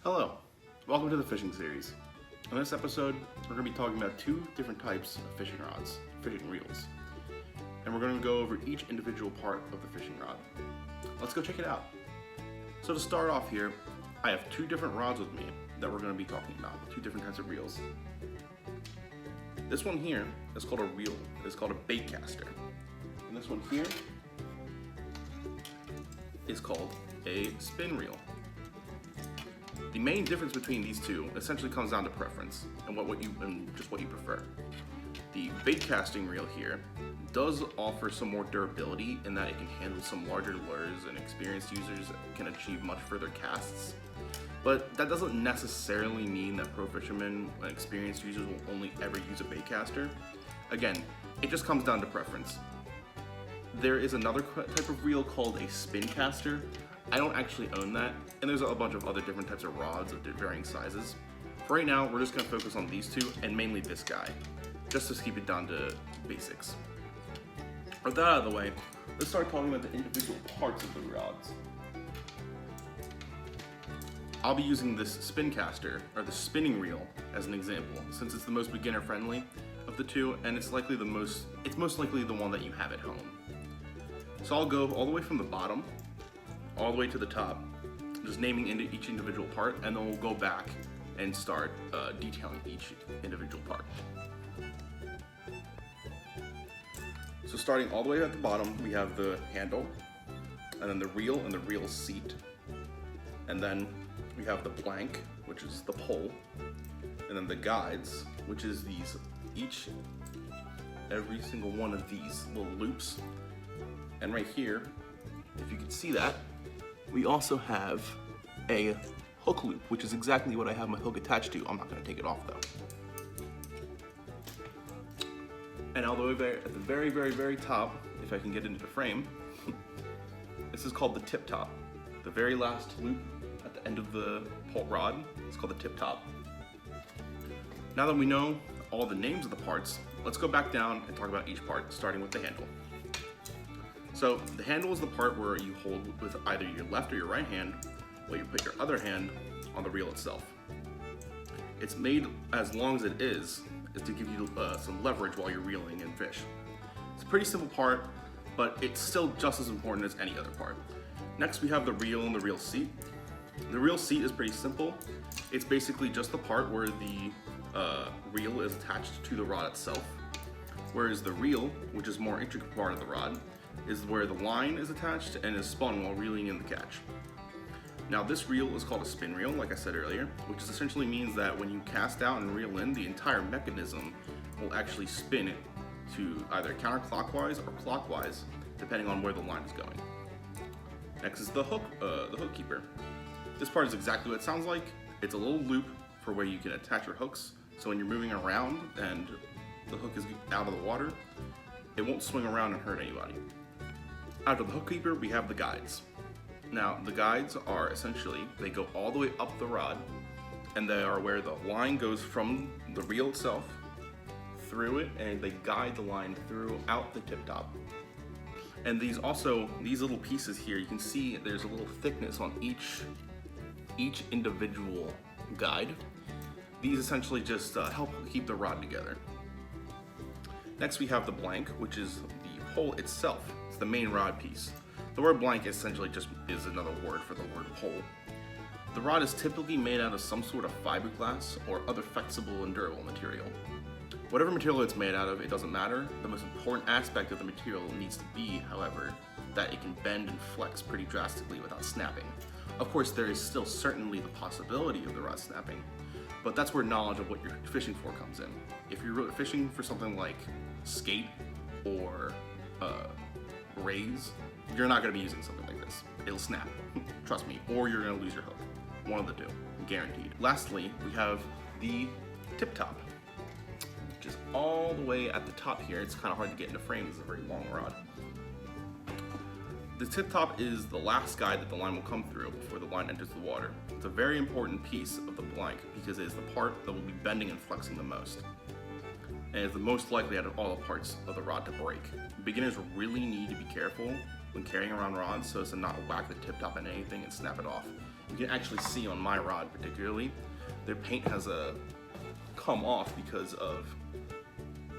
Hello, welcome to the fishing series. In this episode, we're going to be talking about two different types of fishing rods, fishing reels. And we're going to go over each individual part of the fishing rod. Let's go check it out. So to start off here, I have two different rods with me that we're going to be talking about, two different types of reels. This one here is called a reel. It's called a bait caster. And this one here is called a spin reel. The main difference between these two essentially comes down to preference and what you prefer. The bait casting reel here does offer some more durability in that it can handle some larger lures and experienced users can achieve much further casts. But that doesn't necessarily mean that pro fishermen and experienced users will only ever use a bait caster. Again, it just comes down to preference. There is another type of reel called a spin caster. I don't actually own that, and there's a bunch of other different types of rods of varying sizes. For right now, we're just going to focus on these two, and mainly this guy, just to keep it down to basics. With that out of the way, let's start talking about the individual parts of the rods. I'll be using this spin caster, or the spinning reel, as an example, since it's the most beginner friendly of the two, and it's most likely the one that you have at home. So I'll go all the way from the bottom all the way to the top, just naming each individual part, and then we'll go back and start detailing each individual part. So starting all the way at the bottom, we have the handle, and then the reel and the reel seat, and then we have the blank, which is the pole, and then the guides, which is every single one of these little loops, and right here, if you can see that, we also have a hook loop, which is exactly what I have my hook attached to. I'm not going to take it off though. And all the way at the very, very, very top, if I can get into the frame, this is called the tip top. The very last loop at the end of the pole rod is called the tip top. Now that we know all the names of the parts, let's go back down and talk about each part, starting with the handle. So the handle is the part where you hold with either your left or your right hand, while you put your other hand on the reel itself. It's made as long as it is to give you some leverage while you're reeling in fish. It's a pretty simple part, but it's still just as important as any other part. Next we have the reel and the reel seat. The reel seat is pretty simple. It's basically just the part where the reel is attached to the rod itself, whereas the reel, which is a more intricate part of the rod, is where the line is attached and is spun while reeling in the catch. Now this reel is called a spin reel, like I said earlier, which essentially means that when you cast out and reel in, the entire mechanism will actually spin it to either counterclockwise or clockwise, depending on where the line is going. Next is the hook keeper. This part is exactly what it sounds like. It's a little loop for where you can attach your hooks, so when you're moving around and the hook is out of the water, it won't swing around and hurt anybody. After the hook keeper, we have the guides. Now, the guides are essentially, they go all the way up the rod, and they are where the line goes from the reel itself, through it, and they guide the line throughout the tip top. And these little pieces here, you can see there's a little thickness on each individual guide. These essentially just help keep the rod together. Next we have the blank, which is the pole itself. It's the main rod piece. The word blank essentially just is another word for the word pole. The rod is typically made out of some sort of fiberglass or other flexible and durable material. Whatever material it's made out of, it doesn't matter. The most important aspect of the material needs to be, however, that it can bend and flex pretty drastically without snapping. Of course, there is still certainly the possibility of the rod snapping, but that's where knowledge of what you're fishing for comes in. If you're really fishing for something like skate or rays, you're not going to be using something like this. It'll snap, trust me, or you're going to lose your hook. One of the two, guaranteed. Lastly, we have the tip top, which is all the way at the top here. It's kind of hard to get into frame. It's a very long rod. The tip top is the last guide that the line will come through before the line enters the water. It's a very important piece of the blank because it is the part that will be bending and flexing the most, and is the most likely out of all the parts of the rod to break. Beginners really need to be careful when carrying around rods so as to not whack the tip top on anything and snap it off. you can actually see on my rod particularly, their paint has come off because of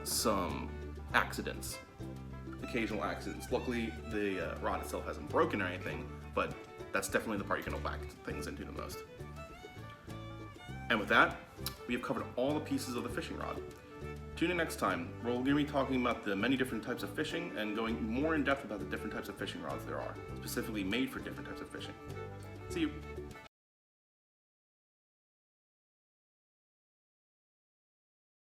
some accidents, occasional accidents. Luckily, the rod itself hasn't broken or anything, but that's definitely the part you can whack things into the most. And with that, we have covered all the pieces of the fishing rod. Tune in next time, where we're going to be talking about the many different types of fishing and going more in depth about the different types of fishing rods there are, specifically made for different types of fishing. See you.